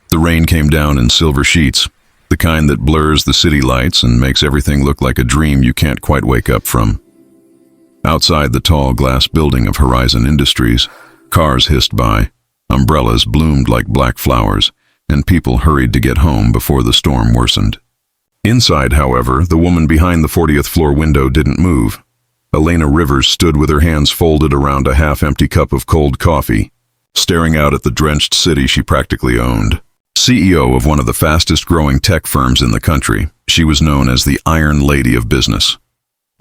The rain came down in silver sheets, the kind that blurs the city lights and makes everything look like a dream you can't quite wake up from. Outside the tall glass building of Horizon Industries, cars hissed by, umbrellas bloomed like black flowers, and people hurried to get home before the storm worsened. Inside, however, the woman behind the 40th floor window didn't move. Elena Rivers stood with her hands folded around a half-empty cup of cold coffee, staring out at the drenched city she practically owned. CEO of one of the fastest-growing tech firms in the country, she was known as the Iron Lady of Business.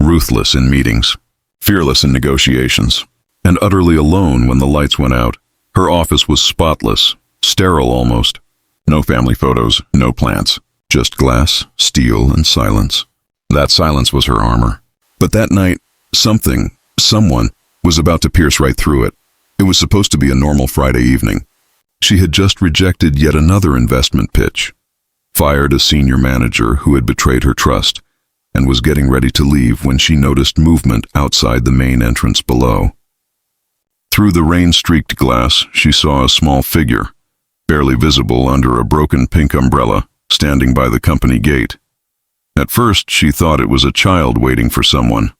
Ruthless in meetings, fearless in negotiations, and utterly alone when the lights went out. Her office was spotless, sterile almost. No family photos, no plants, just glass, steel, and silence. That silence was her armor. But that night, someone, was about to pierce right through it. It was supposed to be a normal Friday evening. She had just rejected yet another investment pitch, fired a senior manager who had betrayed her trust, and was getting ready to leave when she noticed movement outside the main entrance below. Through the rain-streaked glass, she saw a small figure, barely visible under a broken pink umbrella, standing by the company gate. At first, she thought it was a child waiting for someone.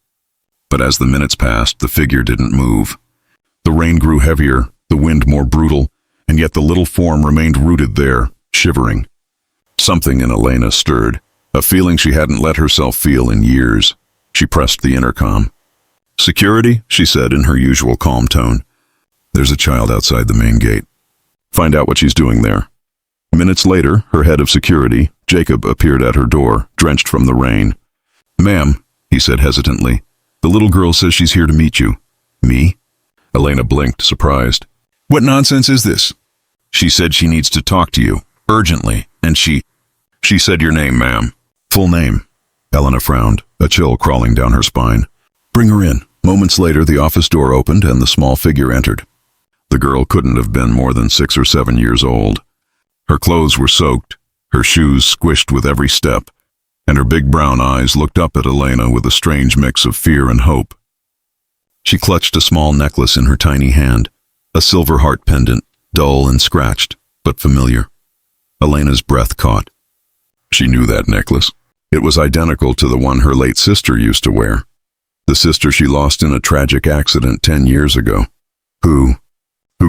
But as the minutes passed, the figure didn't move. The rain grew heavier, the wind more brutal, and yet the little form remained rooted there, shivering. Something in Elena stirred, a feeling she hadn't let herself feel in years. She pressed the intercom. "Security?" she said in her usual calm tone. "There's a child outside the main gate. Find out what she's doing there." Minutes later, her head of security, Jacob, appeared at her door, drenched from the rain. "Ma'am," he said hesitantly, "the little girl says she's here to meet you." "Me?" Elena blinked, surprised. "What nonsense is this?" "She said she needs to talk to you, urgently, and she said your name, ma'am." "Full name?" Elena frowned, a chill crawling down her spine. "Bring her in." Moments later, the office door opened and the small figure entered. The girl couldn't have been more than 6 or 7 years old. Her clothes were soaked, her shoes squished with every step, and her big brown eyes looked up at Elena with a strange mix of fear and hope. She clutched a small necklace in her tiny hand, a silver heart pendant, dull and scratched, but familiar. Elena's breath caught. She knew that necklace. It was identical to the one her late sister used to wear. The sister she lost in a tragic accident 10 years ago. Who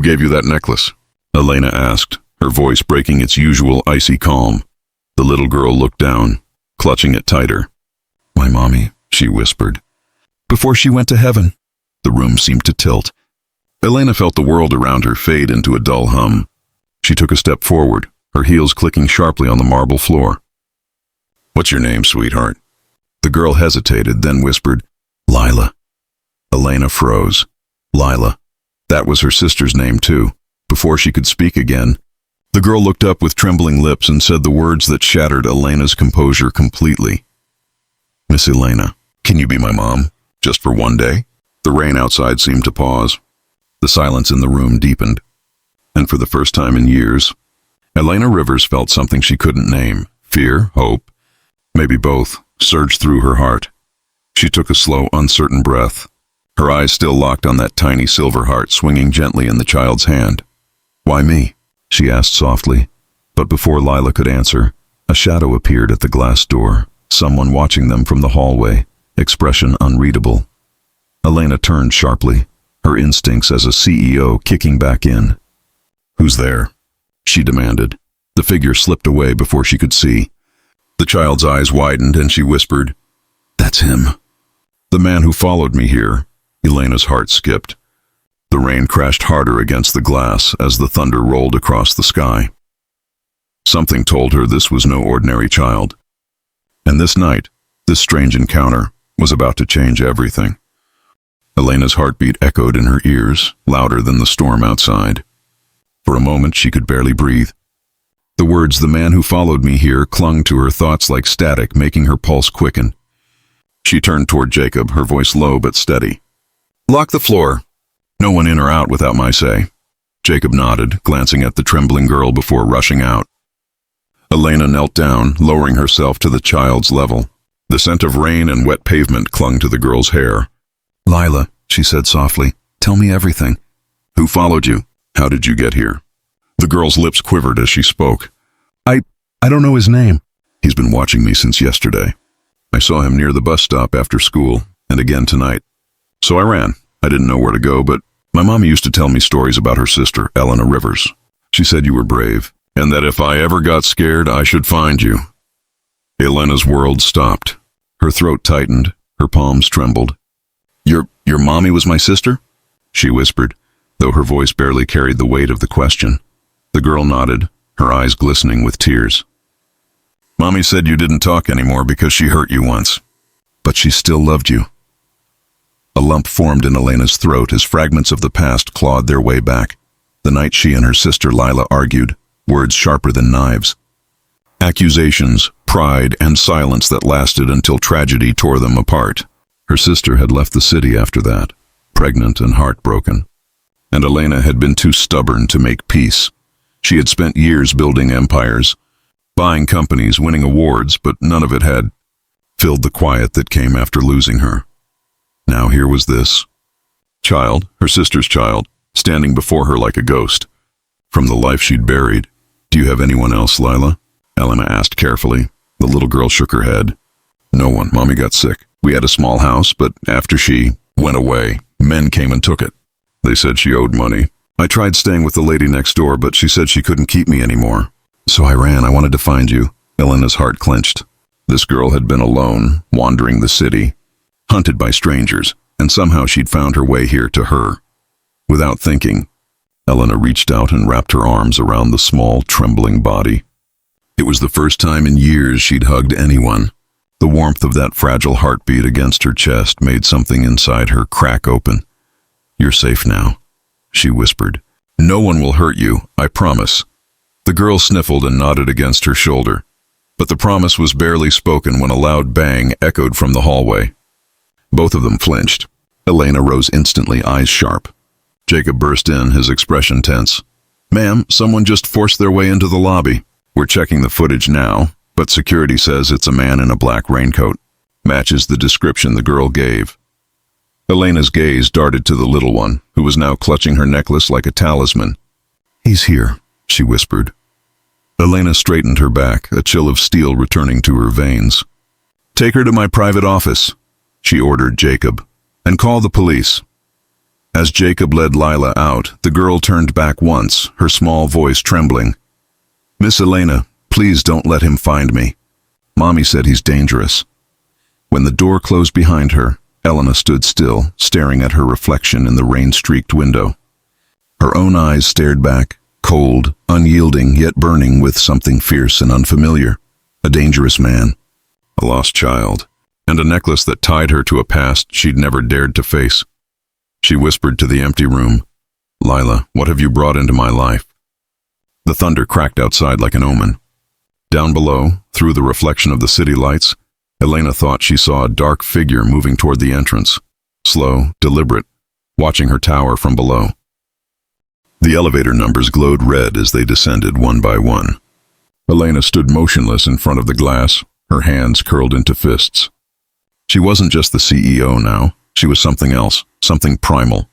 gave you that necklace?" Elena asked, her voice breaking its usual icy calm. The little girl looked down, clutching it tighter. "My mommy," she whispered. "Before she went to heaven." The room seemed to tilt. Elena felt the world around her fade into a dull hum. She took a step forward, her heels clicking sharply on the marble floor. "What's your name, sweetheart?" The girl hesitated, then whispered, "Lila." Elena froze. Lila. That was her sister's name, too. Before she could speak again, the girl looked up with trembling lips and said the words that shattered Elena's composure completely. "Miss Elena, can you be my mom? Just for one day?" The rain outside seemed to pause. The silence in the room deepened. And for the first time in years, Elena Rivers felt something she couldn't name. Fear, hope, maybe both, surged through her heart. She took a slow, uncertain breath, her eyes still locked on that tiny silver heart swinging gently in the child's hand. "Why me?" she asked softly. But before Lila could answer, a shadow appeared at the glass door, someone watching them from the hallway, expression unreadable. Elena turned sharply, her instincts as a CEO kicking back in. "Who's there?" she demanded. The figure slipped away before she could see. The child's eyes widened and she whispered, "That's him." "The man who followed me here." Elena's heart skipped. The rain crashed harder against the glass as the thunder rolled across the sky. Something told her this was no ordinary child. And this night, this strange encounter, was about to change everything. Elena's heartbeat echoed in her ears, louder than the storm outside. For a moment, she could barely breathe. The words, "the man who followed me here," clung to her thoughts like static, making her pulse quicken. She turned toward Jacob, her voice low but steady. "Lock the floor. No one in or out without my say." Jacob nodded, glancing at the trembling girl before rushing out. Elena knelt down, lowering herself to the child's level. The scent of rain and wet pavement clung to the girl's hair. "Lila," she said softly, "tell me everything." "Who followed you? How did you get here?" The girl's lips quivered as she spoke. I don't know his name. He's been watching me since yesterday. I saw him near the bus stop after school, and again tonight. So I ran. I didn't know where to go, but my mommy used to tell me stories about her sister, Elena Rivers. She said you were brave, and that if I ever got scared, I should find you. Elena's world stopped. Her throat tightened. Her palms trembled. Your mommy was my sister? She whispered, though her voice barely carried the weight of the question. The girl nodded, her eyes glistening with tears. Mommy said you didn't talk anymore because she hurt you once. But she still loved you. A lump formed in Elena's throat as fragments of the past clawed their way back. The night she and her sister Lila argued, words sharper than knives. Accusations, pride, and silence that lasted until tragedy tore them apart. Her sister had left the city after that, pregnant and heartbroken. And Elena had been too stubborn to make peace. She had spent years building empires, buying companies, winning awards, but none of it had filled the quiet that came after losing her. Now here was this child, her sister's child, standing before her like a ghost. From the life she'd buried. Do you have anyone else, Lila? Elena asked carefully. The little girl shook her head. No one. Mommy got sick. We had a small house, but after she went away, men came and took it. They said she owed money. I tried staying with the lady next door, but she said she couldn't keep me anymore. So I ran. I wanted to find you. Elena's heart clenched. This girl had been alone, wandering the city, hunted by strangers, and somehow she'd found her way here to her. Without thinking, Elena reached out and wrapped her arms around the small, trembling body. It was the first time in years she'd hugged anyone. The warmth of that fragile heartbeat against her chest made something inside her crack open. You're safe now, she whispered. No one will hurt you, I promise. The girl sniffled and nodded against her shoulder, but the promise was barely spoken when a loud bang echoed from the hallway. Both of them flinched. Elena rose instantly, eyes sharp. Jacob burst in, his expression tense. Ma'am, someone just forced their way into the lobby. We're checking the footage now, but security says it's a man in a black raincoat. Matches the description the girl gave. Elena's gaze darted to the little one, who was now clutching her necklace like a talisman. He's here, she whispered. Elena straightened her back, a chill of steel returning to her veins. Take her to my private office, she ordered Jacob, and call the police. As Jacob led Lila out, the girl turned back once, her small voice trembling. Miss Elena, please don't let him find me. Mommy said he's dangerous. When the door closed behind her, Elena stood still, staring at her reflection in the rain-streaked window. Her own eyes stared back, cold, unyielding, yet burning with something fierce and unfamiliar. A dangerous man, a lost child, and a necklace that tied her to a past she'd never dared to face. She whispered to the empty room, Lila, what have you brought into my life? The thunder cracked outside like an omen. Down below, through the reflection of the city lights, Elena thought she saw a dark figure moving toward the entrance, slow, deliberate, watching her tower from below. The elevator numbers glowed red as they descended one by one. Elena stood motionless in front of the glass, her hands curled into fists. She wasn't just the CEO now, she was something else, something primal.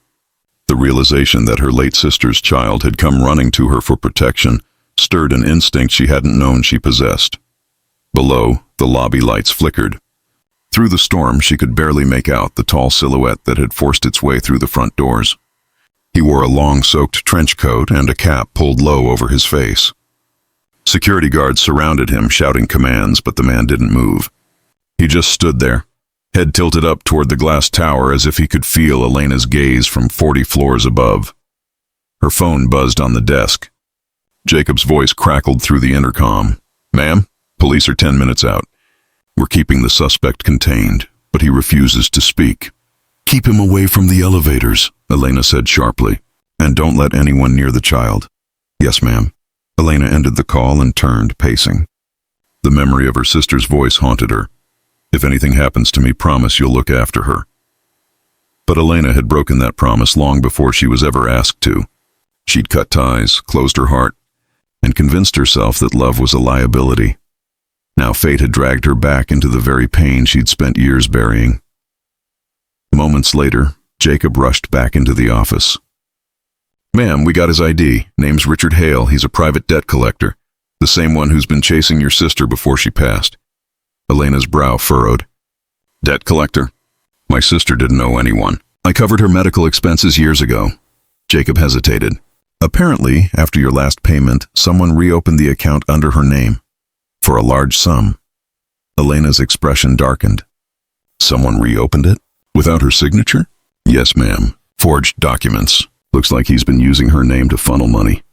The realization that her late sister's child had come running to her for protection stirred an instinct she hadn't known she possessed. Below, the lobby lights flickered. Through the storm, she could barely make out the tall silhouette that had forced its way through the front doors. He wore a long-soaked trench coat and a cap pulled low over his face. Security guards surrounded him, shouting commands, but the man didn't move. He just stood there, head tilted up toward the glass tower as if he could feel Elena's gaze from 40 floors above. Her phone buzzed on the desk. Jacob's voice crackled through the intercom. Ma'am, police are 10 minutes out. We're keeping the suspect contained, but he refuses to speak. Keep him away from the elevators, Elena said sharply, and don't let anyone near the child. Yes, ma'am. Elena ended the call and turned, pacing. The memory of her sister's voice haunted her. If anything happens to me, promise you'll look after her. But Elena had broken that promise long before she was ever asked to. She'd cut ties, closed her heart, and convinced herself that love was a liability. Now fate had dragged her back into the very pain she'd spent years burying. Moments later, Jacob rushed back into the office. Ma'am, we got his ID. Name's Richard Hale. He's a private debt collector. The same one who's been chasing your sister before she passed. Elena's brow furrowed. Debt collector? My sister didn't owe anyone. I covered her medical expenses years ago. Jacob hesitated. Apparently, after your last payment, someone reopened the account under her name. For a large sum. Elena's expression darkened. Someone reopened it? Without her signature? Yes, ma'am. Forged documents. Looks like he's been using her name to funnel money.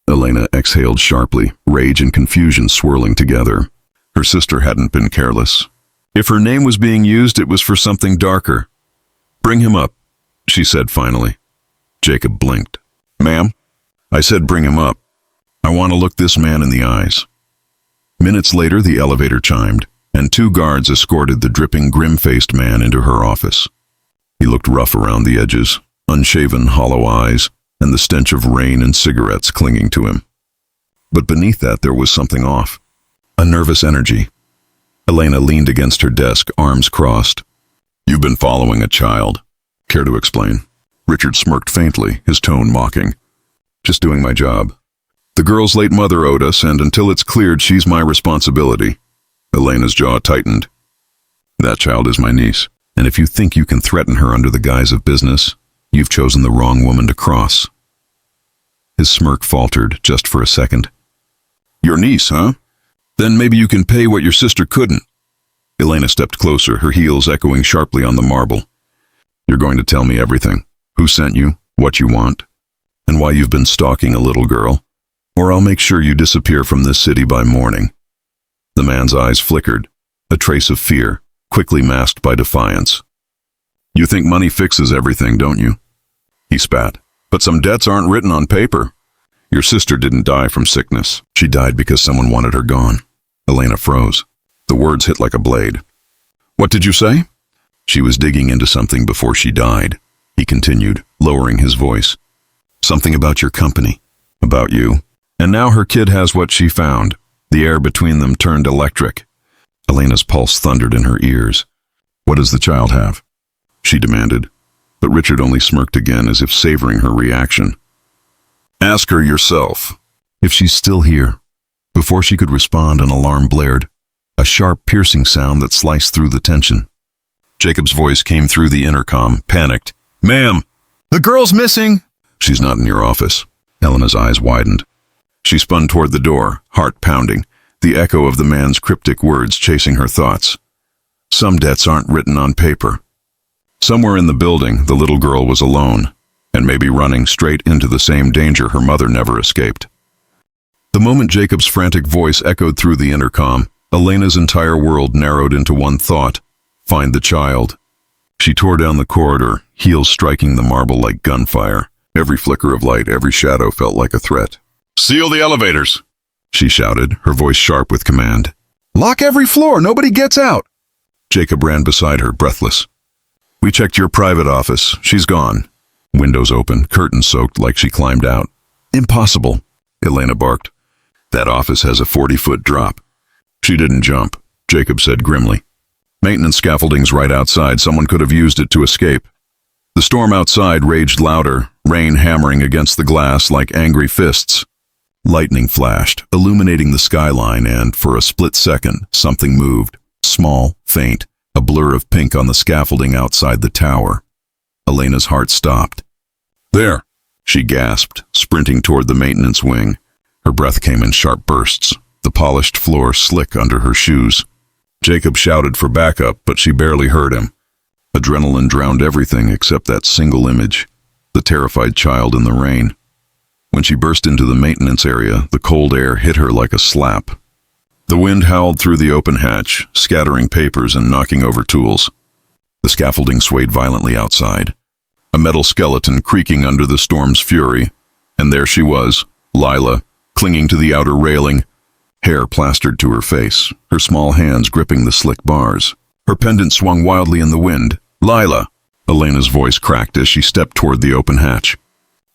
Elena exhaled sharply, rage and confusion swirling together. Her sister hadn't been careless. If her name was being used, it was for something darker. Bring him up, she said finally. Jacob blinked. Ma'am? I said bring him up. I want to look this man in the eyes. Minutes later, the elevator chimed, and 2 guards escorted the dripping, grim-faced man into her office. He looked rough around the edges, unshaven, hollow eyes, and the stench of rain and cigarettes clinging to him. But beneath that, there was something off. A nervous energy. Elena leaned against her desk, arms crossed. You've been following a child. Care to explain? Richard smirked faintly, his tone mocking. Just doing my job. The girl's late mother owed us, and until it's cleared, she's my responsibility. Elena's jaw tightened. That child is my niece, and if you think you can threaten her under the guise of business, you've chosen the wrong woman to cross. His smirk faltered just for a second. Your niece, huh? Then maybe you can pay what your sister couldn't. Elena stepped closer, her heels echoing sharply on the marble. You're going to tell me everything. Who sent you, what you want, and why you've been stalking a little girl, or I'll make sure you disappear from this city by morning. The man's eyes flickered, a trace of fear, quickly masked by defiance. You think money fixes everything, don't you? He spat. But some debts aren't written on paper. Your sister didn't die from sickness. She died because someone wanted her gone. Elena froze. The words hit like a blade. What did you say? She was digging into something before she died, he continued, lowering his voice. Something about your company, about you. And now her kid has what she found. The air between them turned electric. Elena's pulse thundered in her ears. What does the child have? She demanded, but Richard only smirked again as if savoring her reaction. Ask her yourself. If she's still here. Before she could respond, an alarm blared, a sharp, piercing sound that sliced through the tension. Jacob's voice came through the intercom, panicked. Ma'am, the girl's missing. She's not in your office. Elena's eyes widened. She spun toward the door, heart pounding, the echo of the man's cryptic words chasing her thoughts. Some debts aren't written on paper. Somewhere in the building, the little girl was alone, and maybe running straight into the same danger her mother never escaped. The moment Jacob's frantic voice echoed through the intercom, Elena's entire world narrowed into one thought: find the child. She tore down the corridor, heels striking the marble like gunfire. Every flicker of light, every shadow felt like a threat. Seal the elevators, she shouted, her voice sharp with command. Lock every floor, nobody gets out. Jacob ran beside her, breathless. We checked your private office. She's gone. Windows open, curtains soaked like she climbed out. Impossible, Elena barked. That office has a 40-foot drop. She didn't jump, Jacob said grimly. Maintenance scaffolding's right outside. Someone could have used it to escape. The storm outside raged louder, rain hammering against the glass like angry fists. Lightning flashed, illuminating the skyline, and for a split second, something moved. Small, faint, a blur of pink on the scaffolding outside the tower. Elena's heart stopped. There, she gasped, sprinting toward the maintenance wing. Her breath came in sharp bursts, the polished floor slick under her shoes. Jacob shouted for backup, but she barely heard him. Adrenaline drowned everything except that single image, the terrified child in the rain. When she burst into the maintenance area, the cold air hit her like a slap. The wind howled through the open hatch, scattering papers and knocking over tools. The scaffolding swayed violently outside, a metal skeleton creaking under the storm's fury, and there she was, Lila, clinging to the outer railing, hair plastered to her face, her small hands gripping the slick bars. Her pendant swung wildly in the wind. Lila! Elena's voice cracked as she stepped toward the open hatch.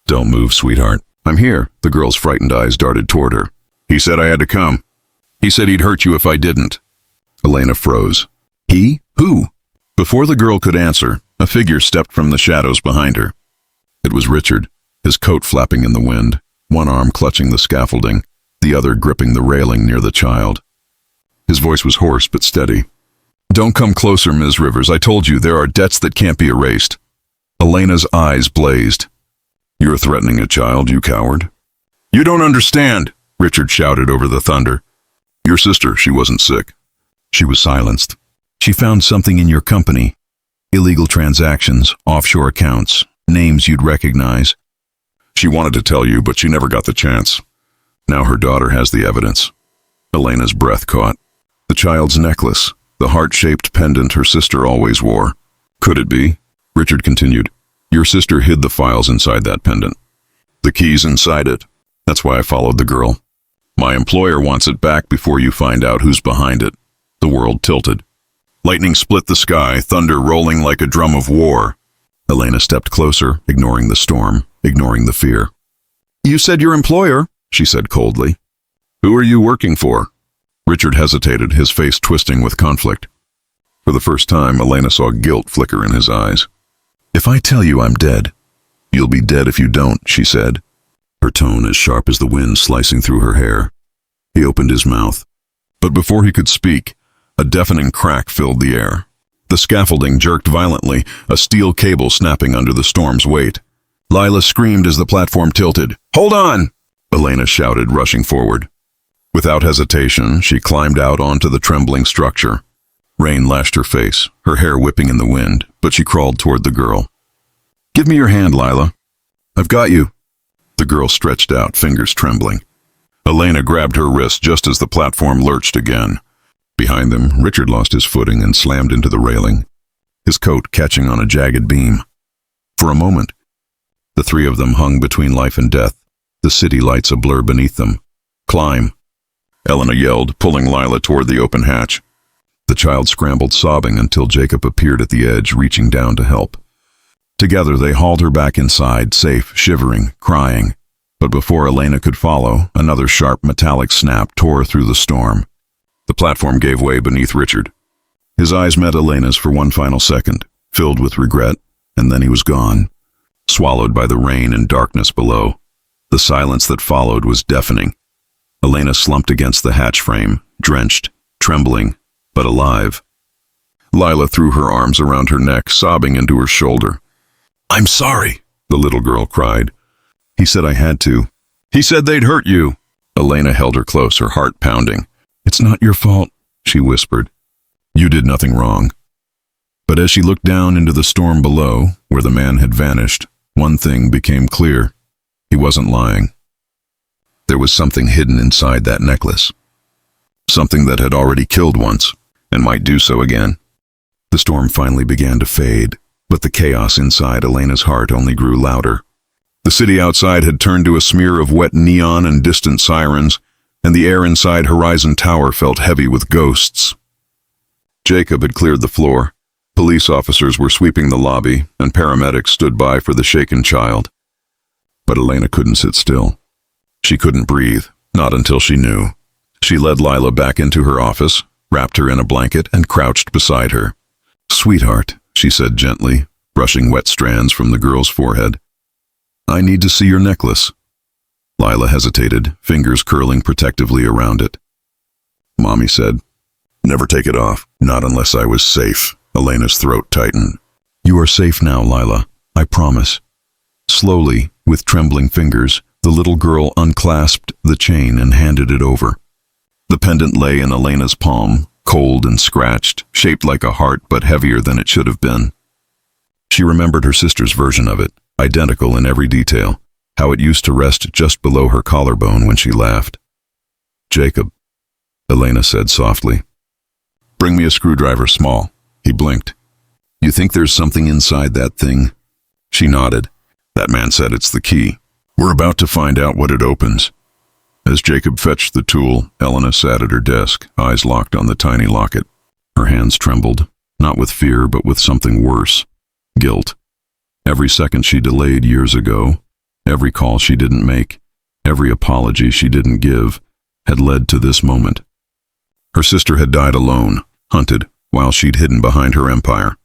Don't move, sweetheart. I'm here. The girl's frightened eyes darted toward her. He said I had to come. He said he'd hurt you if I didn't. Elena froze. He? Who? Before the girl could answer, a figure stepped from the shadows behind her. It was Richard, his coat flapping in the wind, one arm clutching the scaffolding, the other gripping the railing near the child. His voice was hoarse but steady. "Don't come closer, Ms. Rivers. I told you there are debts that can't be erased." Elena's eyes blazed. "You're threatening a child, you coward." "You don't understand," Richard shouted over the thunder. "Your sister, she wasn't sick." She was silenced. "She found something in your company. Illegal transactions, offshore accounts, names you'd recognize." "She wanted to tell you, but she never got the chance. Now her daughter has the evidence." Elena's breath caught. The child's necklace, the heart-shaped pendant her sister always wore. "Could it be?" Richard continued. "Your sister hid the files inside that pendant. The key's inside it. That's why I followed the girl. My employer wants it back before you find out who's behind it." The world tilted. Lightning split the sky, thunder rolling like a drum of war. Elena stepped closer, ignoring the storm, ignoring the fear. "You said your employer," she said coldly. "Who are you working for?" Richard hesitated, his face twisting with conflict. For the first time, Elena saw guilt flicker in his eyes. "If I tell you I'm dead, you'll be dead if you don't," she said, her tone as sharp as the wind slicing through her hair. He opened his mouth, but before he could speak, a deafening crack filled the air. The scaffolding jerked violently, a steel cable snapping under the storm's weight. Lila screamed as the platform tilted. "Hold on!" Elena shouted, rushing forward. Without hesitation, she climbed out onto the trembling structure. Rain lashed her face, her hair whipping in the wind, but she crawled toward the girl. "Give me your hand, Lila." "I've got you." The girl stretched out, fingers trembling. Elena grabbed her wrist just as the platform lurched again. Behind them, Richard lost his footing and slammed into the railing, his coat catching on a jagged beam. For a moment, the three of them hung between life and death, the city lights a blur beneath them. "Climb!" Elena yelled, pulling Lila toward the open hatch. The child scrambled, sobbing, until Jacob appeared at the edge, reaching down to help. Together, they hauled her back inside, safe, shivering, crying. But before Elena could follow, another sharp metallic snap tore through the storm. The platform gave way beneath Richard. His eyes met Elena's for one final second, filled with regret, and then he was gone, swallowed by the rain and darkness below. The silence that followed was deafening. Elena slumped against the hatch frame, drenched, trembling, but alive. Lila threw her arms around her neck, sobbing into her shoulder. "I'm sorry," the little girl cried. "He said I had to." "He said they'd hurt you." Elena held her close, her heart pounding. "It's not your fault," she whispered. "You did nothing wrong." But as she looked down into the storm below, where the man had vanished, one thing became clear. He wasn't lying. There was something hidden inside that necklace. Something that had already killed once, and might do so again. The storm finally began to fade, but the chaos inside Elena's heart only grew louder. The city outside had turned to a smear of wet neon and distant sirens, and the air inside Horizon Tower felt heavy with ghosts. Jacob had cleared the floor. Police officers were sweeping the lobby, and paramedics stood by for the shaken child. But Elena couldn't sit still. She couldn't breathe, not until she knew. She led Lila back into her office, wrapped her in a blanket, and crouched beside her. "Sweetheart," she said gently, brushing wet strands from the girl's forehead. "I need to see your necklace." Lila hesitated, fingers curling protectively around it. "Mommy said, never take it off, not unless I was safe." Elena's throat tightened. "You are safe now, Lila, I promise." Slowly, with trembling fingers, the little girl unclasped the chain and handed it over. The pendant lay in Elena's palm, cold and scratched, shaped like a heart but heavier than it should have been. She remembered her sister's version of it, identical in every detail, how it used to rest just below her collarbone when she laughed. "Jacob," Elena said softly. "Bring me a screwdriver, small." He blinked. "You think there's something inside that thing?" She nodded. "That man said it's the key. We're about to find out what it opens." As Jacob fetched the tool, Elena sat at her desk, eyes locked on the tiny locket. Her hands trembled, not with fear but with something worse, guilt. Every second she delayed years ago, every call she didn't make, every apology she didn't give, had led to this moment. Her sister had died alone, hunted, while she'd hidden behind her empire.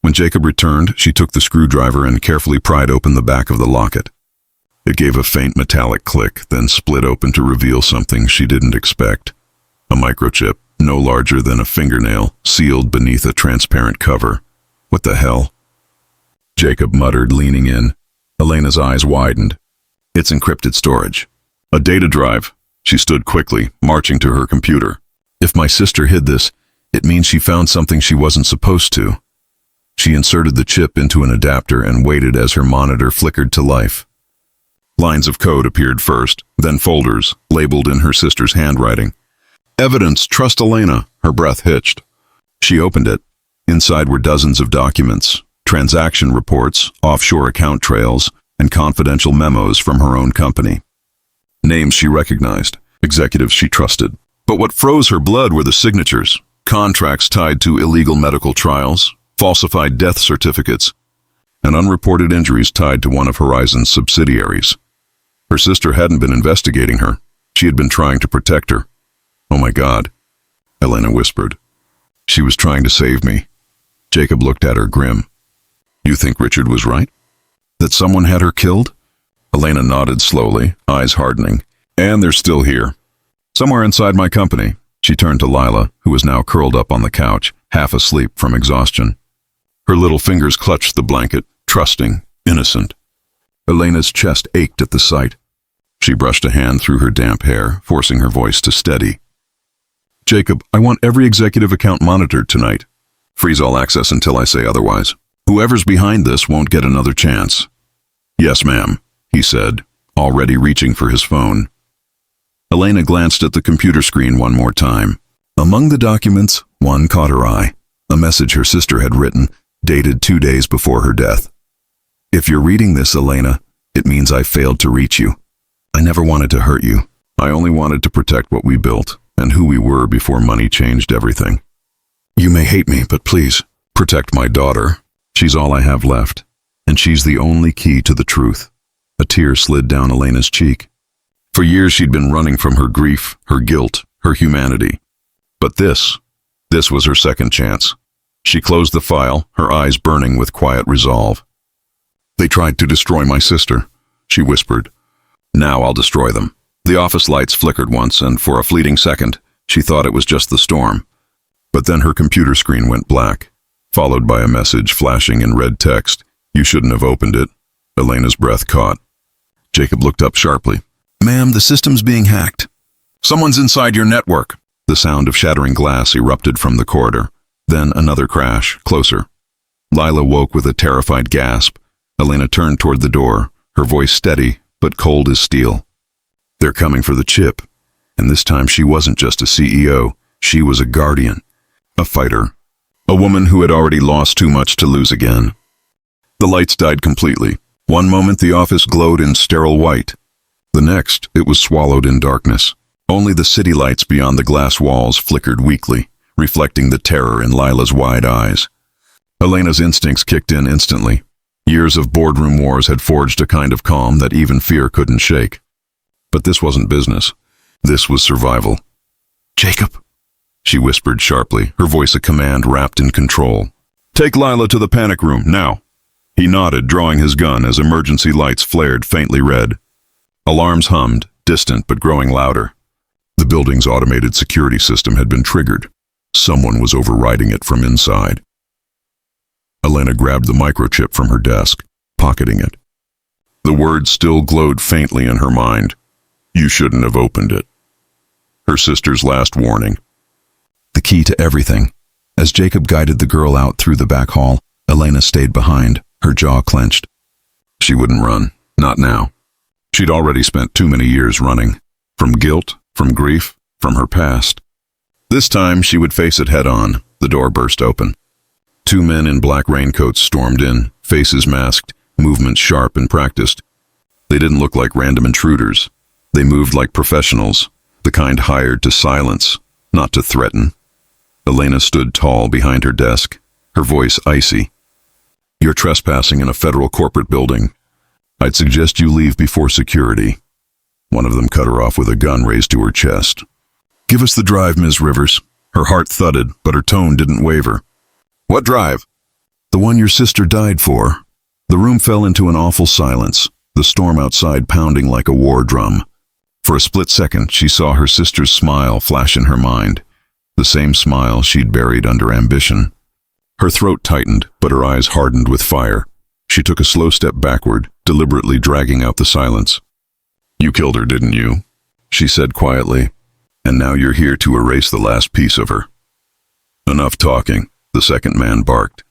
When Jacob returned, she took the screwdriver and carefully pried open the back of the locket. It gave a faint metallic click, then split open to reveal something she didn't expect. A microchip, no larger than a fingernail, sealed beneath a transparent cover. What the hell? Jacob muttered, leaning in. Elena's eyes widened. It's encrypted storage. A data drive. She stood quickly, marching to her computer. If my sister hid this, it means she found something she wasn't supposed to. She inserted the chip into an adapter and waited as her monitor flickered to life. Lines of code appeared first, then folders, labeled in her sister's handwriting. Evidence, trust Elena, her breath hitched. She opened it. Inside were dozens of documents, transaction reports, offshore account trails, and confidential memos from her own company. Names she recognized, executives she trusted. But what froze her blood were the signatures, contracts tied to illegal medical trials, falsified death certificates, and unreported injuries tied to one of Horizon's subsidiaries. Her sister hadn't been investigating her. She had been trying to protect her. Oh my God, Elena whispered. She was trying to save me. Jacob looked at her grim. You think Richard was right? That someone had her killed? Elena nodded slowly, eyes hardening. And they're still here. Somewhere inside my company. She turned to Lila, who was now curled up on the couch, half asleep from exhaustion. Her little fingers clutched the blanket, trusting, innocent. Elena's chest ached at the sight. She brushed a hand through her damp hair, forcing her voice to steady. Jacob, I want every executive account monitored tonight. Freeze all access until I say otherwise. Whoever's behind this won't get another chance. Yes, ma'am, he said, already reaching for his phone. Elena glanced at the computer screen one more time. Among the documents, one caught her eye. A message her sister had written, dated 2 days before her death. If you're reading this, Elena, it means I failed to reach you. I never wanted to hurt you. I only wanted to protect what we built and who we were before money changed everything. You may hate me, but please, protect my daughter. She's all I have left, and she's the only key to the truth. A tear slid down Elena's cheek. For years she'd been running from her grief, her guilt, her humanity. But this was her second chance. She closed the file, her eyes burning with quiet resolve. They tried to destroy my sister, she whispered. Now I'll destroy them. The office lights flickered once, and for a fleeting second, she thought it was just the storm. But then her computer screen went black, followed by a message flashing in red text. You shouldn't have opened it. Elena's breath caught. Jacob looked up sharply. Ma'am, the system's being hacked. Someone's inside your network. The sound of shattering glass erupted from the corridor. Then another crash, closer. Lila woke with a terrified gasp. Elena turned toward the door, her voice steady, but cold as steel. They're coming for the chip. And this time she wasn't just a CEO. She was a guardian, a fighter, a woman who had already lost too much to lose again. The lights died completely. One moment the office glowed in sterile white. The next, it was swallowed in darkness. Only the city lights beyond the glass walls flickered weakly, reflecting the terror in Lila's wide eyes. Elena's instincts kicked in instantly. Years of boardroom wars had forged a kind of calm that even fear couldn't shake. But this wasn't business. This was survival. Jacob, she whispered sharply, her voice a command wrapped in control. Take Lila to the panic room, now. He nodded, drawing his gun as emergency lights flared faintly red. Alarms hummed, distant but growing louder. The building's automated security system had been triggered. Someone was overriding it from inside. Elena grabbed the microchip from her desk, pocketing it. The words still glowed faintly in her mind. You shouldn't have opened it. Her sister's last warning. The key to everything. As Jacob guided the girl out through the back hall, Elena stayed behind, her jaw clenched. She wouldn't run, not now. She'd already spent too many years running. From guilt, from grief, from her past. This time she would face it head-on. The door burst open. 2 men in black raincoats stormed in, faces masked, movements sharp and practiced. They didn't look like random intruders. They moved like professionals, the kind hired to silence, not to threaten. Elena stood tall behind her desk, her voice icy. You're trespassing in a federal corporate building. I'd suggest you leave before security. One of them cut her off with a gun raised to her chest. Give us the drive, Ms. Rivers. Her heart thudded, but her tone didn't waver. What drive? The one your sister died for. The room fell into an awful silence. the storm outside pounding like a war drum. For a split second, she saw her sister's smile flash in her mind, the same smile she'd buried under ambition. Her throat tightened, but her eyes hardened with fire. She took a slow step backward, deliberately dragging out the silence. "You killed her, didn't you?" she said quietly. "And now you're here to erase the last piece of her." "Enough talking," the second man barked.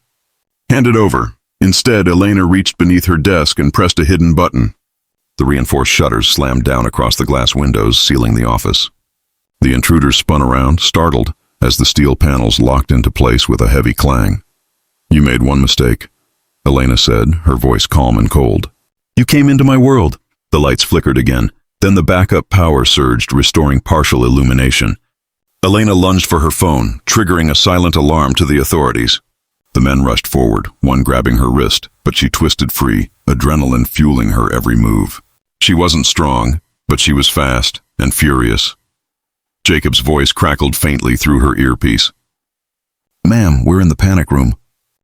"Hand it over." Instead, Elena reached beneath her desk and pressed a hidden button. The reinforced shutters slammed down across the glass windows, sealing the office. The intruder spun around, startled, as the steel panels locked into place with a heavy clang. "You made one mistake," Elena said, her voice calm and cold. "You came into my world." The lights flickered again. Then the backup power surged, restoring partial illumination. Elena lunged for her phone, triggering a silent alarm to the authorities. The men rushed forward, one grabbing her wrist, but she twisted free, adrenaline fueling her every move. She wasn't strong, but she was fast and furious. Jacob's voice crackled faintly through her earpiece. "Ma'am, we're in the panic room."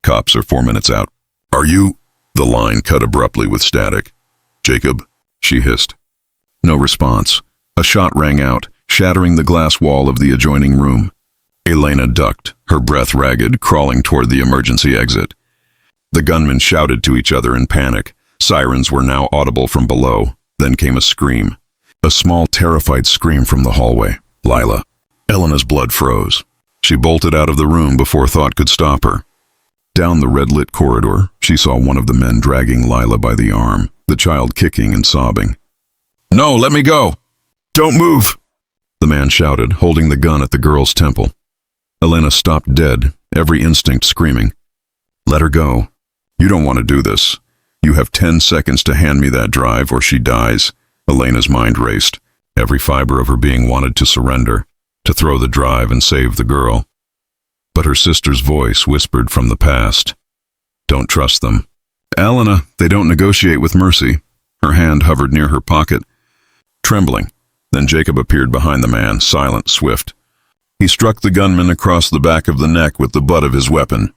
"Cops are 4 minutes out." "Are you?" The line cut abruptly with static. "Jacob?" she hissed. No response. A shot rang out, shattering the glass wall of the adjoining room. Elena ducked, her breath ragged, crawling toward the emergency exit. The gunmen shouted to each other in panic. Sirens were now audible from below. Then came a scream. A small, terrified scream from the hallway. "Lila." Elena's blood froze. She bolted out of the room before thought could stop her. Down the red-lit corridor, she saw one of the men dragging Lila by the arm, the child kicking and sobbing. "No, let me go! Don't move!" the man shouted, holding the gun at the girl's temple. Elena stopped dead, every instinct screaming. "Let her go. You don't want to do this. You have 10 seconds to hand me that drive or she dies." Elena's mind raced. Every fiber of her being wanted to surrender, to throw the drive and save the girl. But her sister's voice whispered from the past. "Don't trust them. Elena, they don't negotiate with mercy." Her hand hovered near her pocket, trembling. Then Jacob appeared behind the man, silent, swift. He struck the gunman across the back of the neck with the butt of his weapon.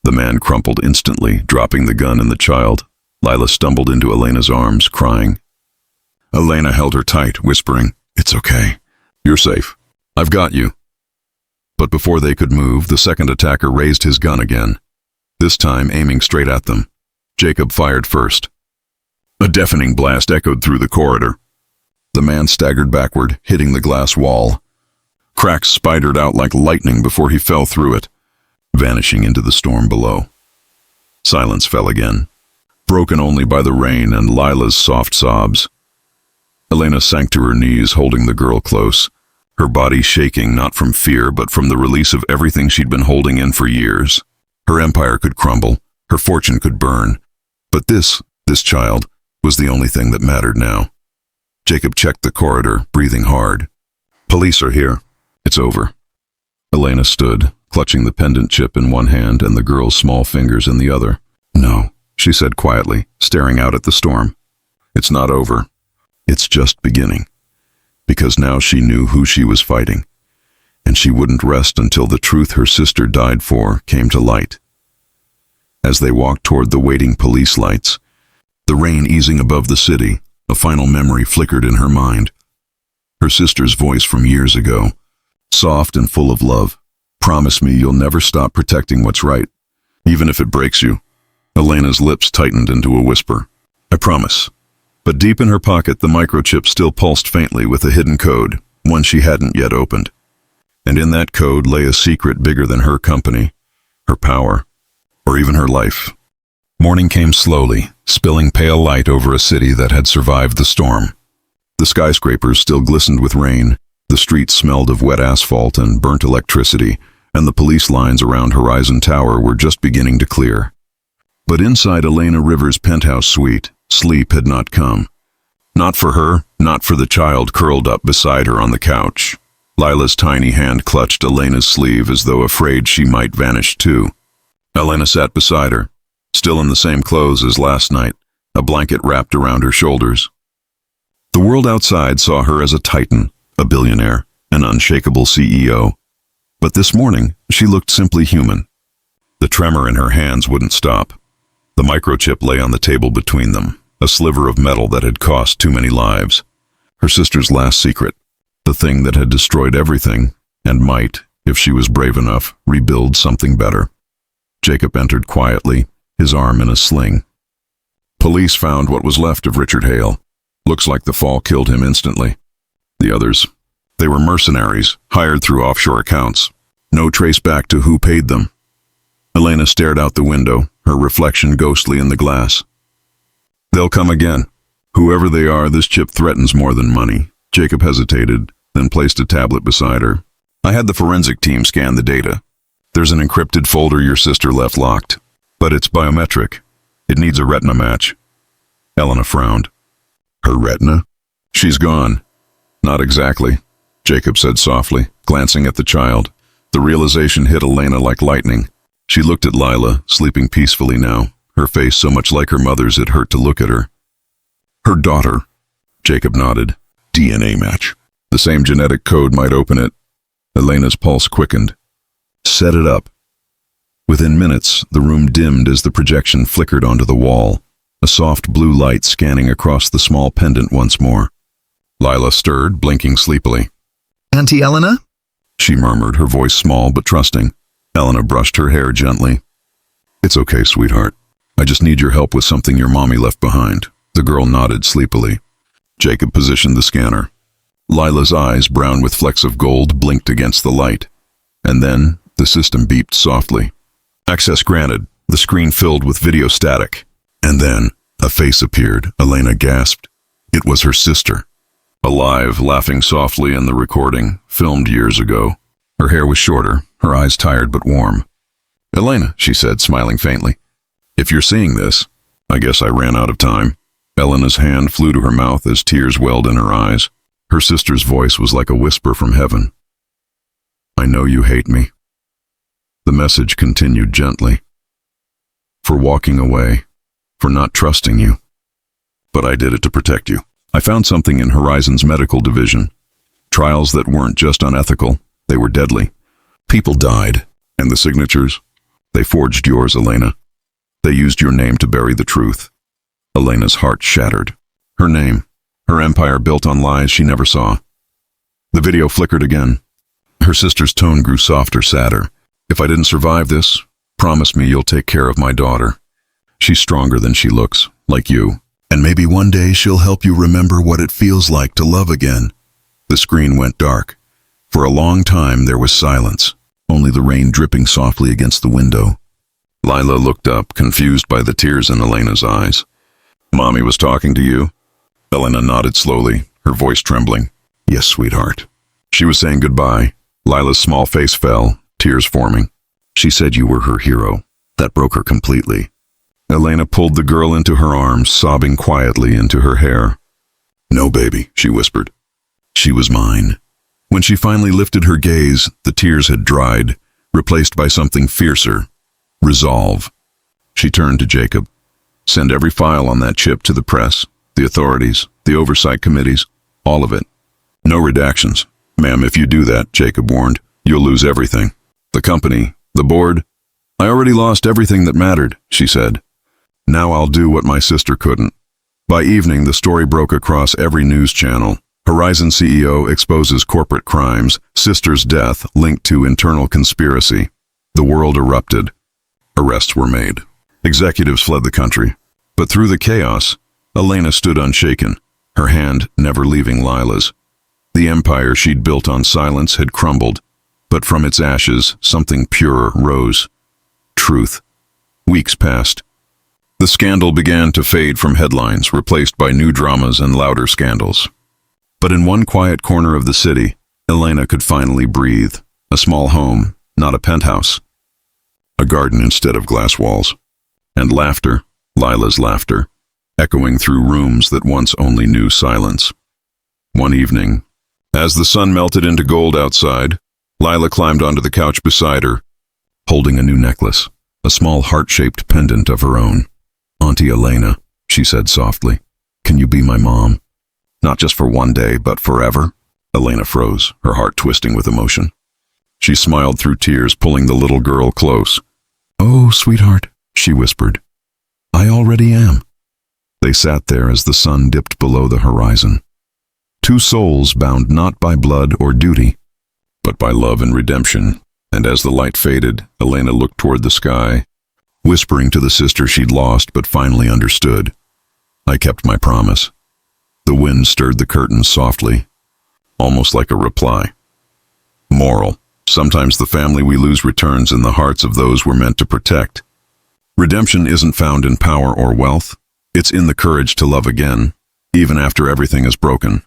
The man crumpled instantly, dropping the gun and the child. Lila stumbled into Elena's arms, crying. Elena held her tight, whispering, "It's okay. You're safe. I've got you." But before they could move, the second attacker raised his gun again, this time aiming straight at them. Jacob fired first. A deafening blast echoed through the corridor. The man staggered backward, hitting the glass wall. Cracks spidered out like lightning before he fell through it, vanishing into the storm below. Silence fell again, broken only by the rain and Lila's soft sobs. Elena sank to her knees, holding the girl close, her body shaking not from fear but from the release of everything she'd been holding in for years. Her empire could crumble, her fortune could burn, but this child, was the only thing that mattered now. Jacob checked the corridor, breathing hard. "Police are here. It's over." Elena stood, clutching the pendant chip in one hand and the girl's small fingers in the other. "No," she said quietly, staring out at the storm. "It's not over. It's just beginning." Because now she knew who she was fighting, and she wouldn't rest until the truth her sister died for came to light. As they walked toward the waiting police lights, the rain easing above the city, a final memory flickered in her mind. Her sister's voice from years ago, soft and full of love. "Promise me you'll never stop protecting what's right, even if it breaks you." Elena's lips tightened into a whisper. "I promise." But deep in her pocket, the microchip still pulsed faintly with a hidden code, one she hadn't yet opened. And in that code lay a secret bigger than her company, her power, or even her life. Morning came slowly, spilling pale light over a city that had survived the storm. The skyscrapers still glistened with rain, the streets smelled of wet asphalt and burnt electricity, and the police lines around Horizon Tower were just beginning to clear. But inside Elena Rivers' penthouse suite, sleep had not come. Not for her, not for the child curled up beside her on the couch. Lila's tiny hand clutched Elena's sleeve as though afraid she might vanish too. Elena sat beside her, still in the same clothes as last night, a blanket wrapped around her shoulders. The world outside saw her as a titan, a billionaire, an unshakable CEO. But this morning, she looked simply human. The tremor in her hands wouldn't stop. The microchip lay on the table between them, a sliver of metal that had cost too many lives. Her sister's last secret, the thing that had destroyed everything, and might, if she was brave enough, rebuild something better. Jacob entered quietly, his arm in a sling. Police found what was left of Richard Hale. Looks like the fall killed him instantly. The others, they were mercenaries, hired through offshore accounts. No trace back to who paid them. Elena stared out the window, her reflection ghostly in the glass. They'll come again. Whoever they are, this chip threatens more than money. Jacob hesitated, then placed a tablet beside her. I had the forensic team scan the data. There's an encrypted folder your sister left locked, but it's biometric. It needs a retina match. Elena frowned. Her retina? She's gone. Not exactly, Jacob said softly, glancing at the child. The realization hit Elena like lightning. She looked at Lila, sleeping peacefully now, her face so much like her mother's it hurt to look at her. Her daughter, Jacob nodded. DNA match. The same genetic code might open it. Elena's pulse quickened. Set it up. Within minutes, the room dimmed as the projection flickered onto the wall, a soft blue light scanning across the small pendant once more. Lila stirred, blinking sleepily. Auntie Elena? She murmured, her voice small but trusting. Elena brushed her hair gently. It's okay, sweetheart. I just need your help with something your mommy left behind. The girl nodded sleepily. Jacob positioned the scanner. Lila's eyes, brown with flecks of gold, blinked against the light. And then, the system beeped softly. Access granted. The screen filled with video static. And then, a face appeared. Elena gasped. It was her sister. Alive, laughing softly in the recording, filmed years ago. Her hair was shorter, her eyes tired but warm. Elena, she said, smiling faintly. If you're seeing this, I guess I ran out of time. Elena's hand flew to her mouth as tears welled in her eyes. Her sister's voice was like a whisper from heaven. I know you hate me. The message continued gently. For walking away, for not trusting you. But I did it to protect you. I found something in Horizon's medical division. Trials that weren't just unethical, they were deadly. People died, and the signatures, they forged yours, Elena. They used your name to bury the truth. Elena's heart shattered. Her name, her empire built on lies she never saw. The video flickered again. Her sister's tone grew softer, sadder. If I didn't survive this, promise me you'll take care of my daughter. She's stronger than she looks, like you. And maybe one day she'll help you remember what it feels like to love again. The screen went dark. For a long time there was silence, only the rain dripping softly against the window. Lila looked up, confused by the tears in Elena's eyes. Mommy was talking to you? Elena nodded slowly, her voice trembling. Yes, sweetheart. She was saying goodbye. Lila's small face fell, tears forming. She said you were her hero. That broke her completely. Elena pulled the girl into her arms, sobbing quietly into her hair. No, baby, she whispered. She was mine. When she finally lifted her gaze, the tears had dried, replaced by something fiercer. Resolve. She turned to Jacob. Send every file on that chip to the press, the authorities, the oversight committees, all of it. No redactions. Ma'am, if you do that, Jacob warned, you'll lose everything. The company, the board. I already lost everything that mattered, she said. Now I'll do what my sister couldn't. By evening, the story broke across every news channel. Horizon CEO exposes corporate crimes, sister's death linked to internal conspiracy. The world erupted. Arrests were made. Executives fled the country. But through the chaos, Elena stood unshaken, her hand never leaving Lila's. The empire she'd built on silence had crumbled, but from its ashes, something purer rose. Truth. Weeks passed. The scandal began to fade from headlines, replaced by new dramas and louder scandals. But in one quiet corner of the city, Elena could finally breathe. A small home, not a penthouse. A garden instead of glass walls. And laughter, Lila's laughter, echoing through rooms that once only knew silence. One evening, as the sun melted into gold outside, Lila climbed onto the couch beside her, holding a new necklace, a small heart-shaped pendant of her own. Auntie Elena, she said softly, can you be my mom? Not just for one day, but forever? Elena froze, her heart twisting with emotion. She smiled through tears, pulling the little girl close. Oh, sweetheart, she whispered. I already am. They sat there as the sun dipped below the horizon. Two souls bound not by blood or duty, but by love and redemption. And as the light faded, Elena looked toward the sky, whispering to the sister she'd lost but finally understood. I kept my promise. The wind stirred the curtains softly, almost like a reply. Moral: sometimes the family we lose returns in the hearts of those we're meant to protect. Redemption isn't found in power or wealth. It's in the courage to love again, even after everything is broken.